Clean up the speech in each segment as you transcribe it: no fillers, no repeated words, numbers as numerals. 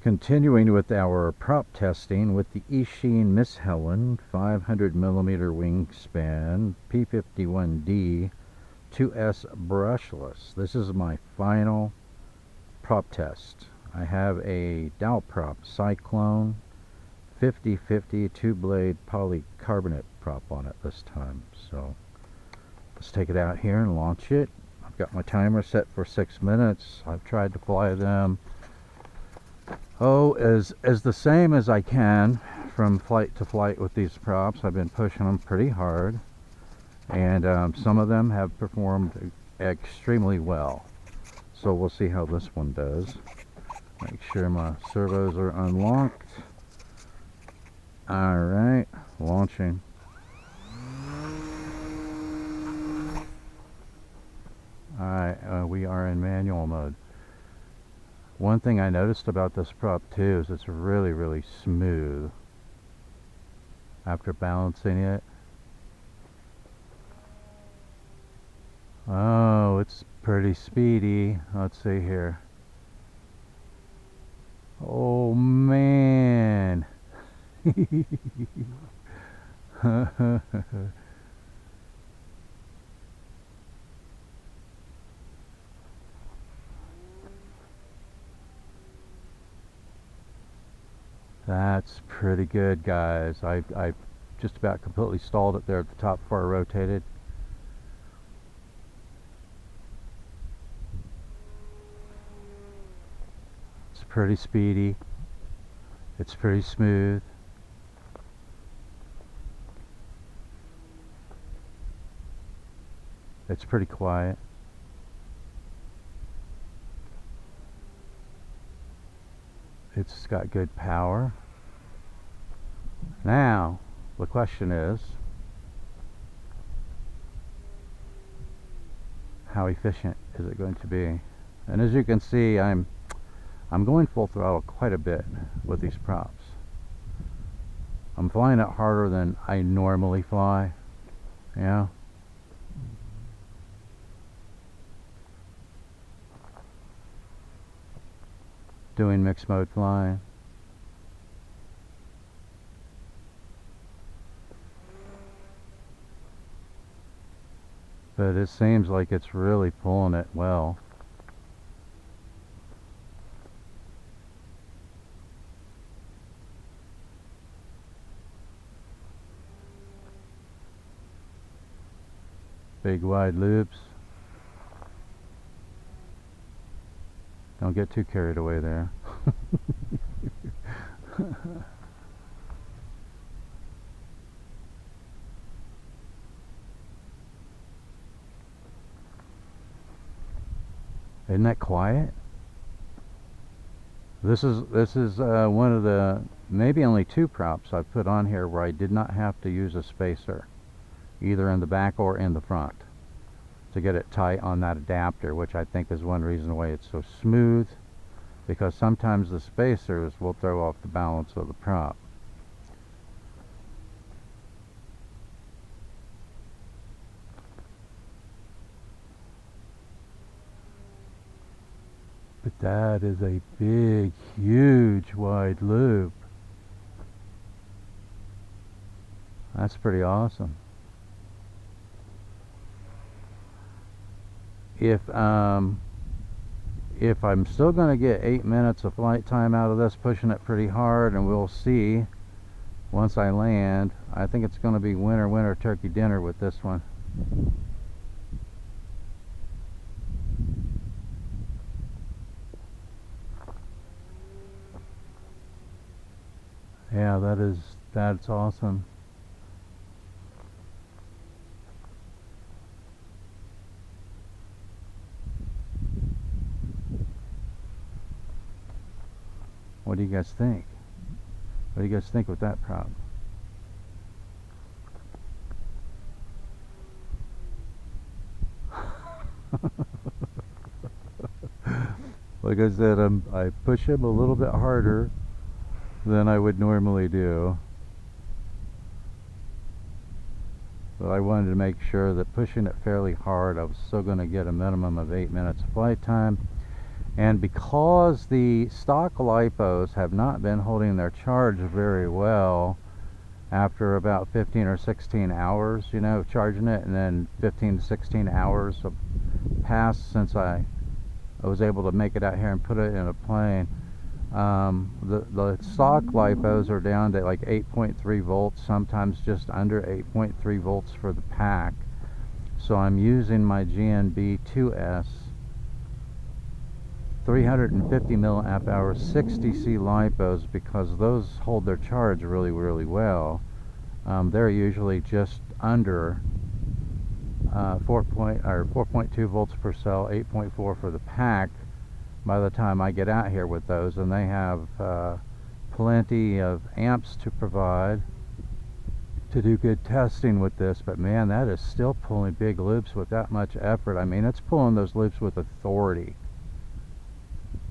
Continuing with our prop testing with the Eachine Miss Helen 500mm wingspan P51D 2S Brushless. This is my final prop test. I have a Dalprop Cyclone 50/50 two-blade polycarbonate prop on it this time. So let's take it out here and launch it. I've got my timer set for 6 minutes. I've tried to fly them as the same as I can from flight to flight with these props. I've been pushing them pretty hard, and some of them have performed extremely well. So we'll see how this one does. Make sure my servos are unlocked. Alright, launching. Alright, we are in manual mode. One thing I noticed about this prop too is it's really smooth after balancing it. Oh, it's pretty speedy. Let's see here. Oh man. That's pretty good, guys. I just about completely stalled it there at the top before I rotated. It's pretty speedy. It's pretty smooth. It's pretty quiet. It's got good power. Now, the question is, how efficient is it going to be? And as you can see, I'm going full throttle quite a bit with these props. I'm flying it harder than I normally fly. Yeah. Doing mixed mode flying. But it seems like it's really pulling it well. Big wide loops. Don't get too carried away there. Isn't that quiet? This is one of the maybe only two props I've put on here where I did not have to use a spacer, either in the back or in the front, to get it tight on that adapter, which I think is one reason why it's so smooth, because sometimes the spacers will throw off the balance of the prop. But that is a big, huge wide loop. That's pretty awesome. If I'm still going to get 8 minutes of flight time out of this, pushing it pretty hard, and we'll see once I land. I think it's going to be winner turkey dinner with this one. Yeah, that's awesome. What do you guys think? What do you guys think with that prop? Like I said, I push him a little bit harder than I would normally do. But I wanted to make sure that pushing it fairly hard, I was still going to get a minimum of 8 minutes of flight time. And because the stock LiPos have not been holding their charge very well, after about 15 or 16 hours, you know, charging it, and then 15 to 16 hours have passed since I was able to make it out here and put it in a plane. The stock LiPos are down to like 8.3 volts, sometimes just under 8.3 volts for the pack. So I'm using my GNB 2S 350 milliamp hour 60C LiPos because those hold their charge really well. They're usually just under 4.2 volts per cell, 8.4 for the pack by the time I get out here with those, and they have plenty of amps to provide to do good testing with this. But man, that is still pulling big loops with that much effort. I mean, it's pulling those loops with authority,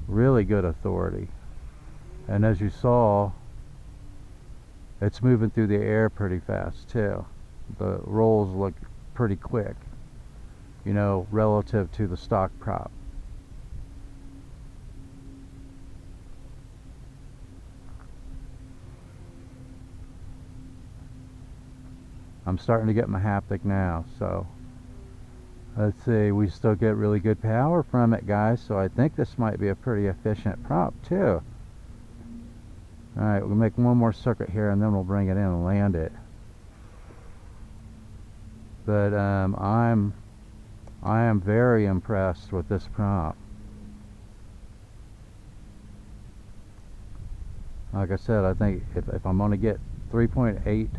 really good authority. And as you saw, it's moving through the air pretty fast too. The rolls look pretty quick, you know, relative to the stock prop. I'm starting to get my haptic now, so let's see, we still get really good power from it, guys, so I think this might be a pretty efficient prop too. Alright, we'll make one more circuit here and then we'll bring it in and land it. But I am very impressed with this prop. Like I said, I think if I'm going to get 3.8,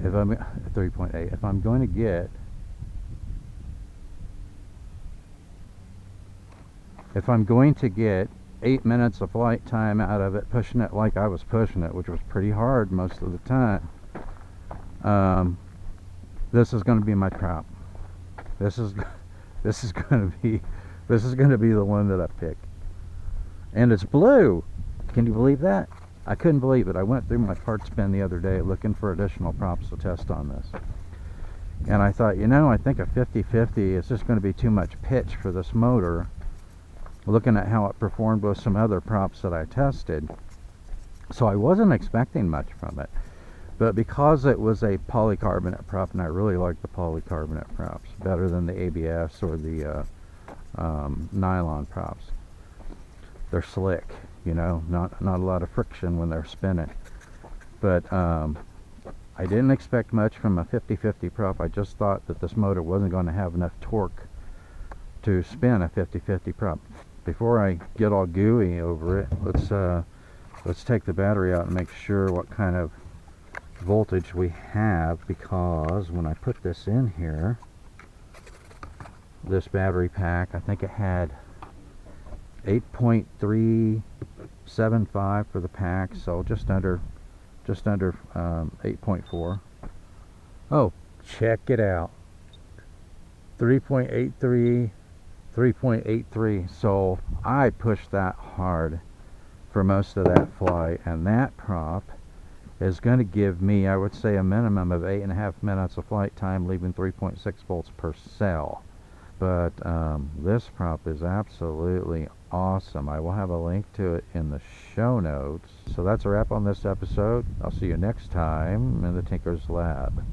if I'm 3.8, if I'm going to get, if I'm going to get 8 minutes of flight time out of it, pushing it like I was pushing it, which was pretty hard most of the time, this is going to be my prop. This is going to be the one that I pick. And it's blue. Can you believe that? I couldn't believe it. I went through my parts bin the other day looking for additional props to test on this. And I thought, you know, I think a 50-50 is just going to be too much pitch for this motor, looking at how it performed with some other props that I tested. So I wasn't expecting much from it. But because it was a polycarbonate prop, and I really like the polycarbonate props better than the ABS or the nylon props. They're slick, you know, not a lot of friction when they're spinning. But I didn't expect much from a 50-50 prop. I just thought that this motor wasn't going to have enough torque to spin a 50-50 prop. Before I get all gooey over it, let's take the battery out and make sure what kind of voltage we have, because when I put this in here, this battery pack, I think it had 8.375 for the pack, so just under 8.4. Oh, check it out, 3.83, 3.83. So I pushed that hard for most of that flight, and that prop is going to give me, I would say, a minimum of 8.5 minutes of flight time, leaving 3.6 volts per cell. But this prop is absolutely awesome. I will have a link to it in the show notes. So that's a wrap on this episode. I'll see you next time in the Tinkerz Lab.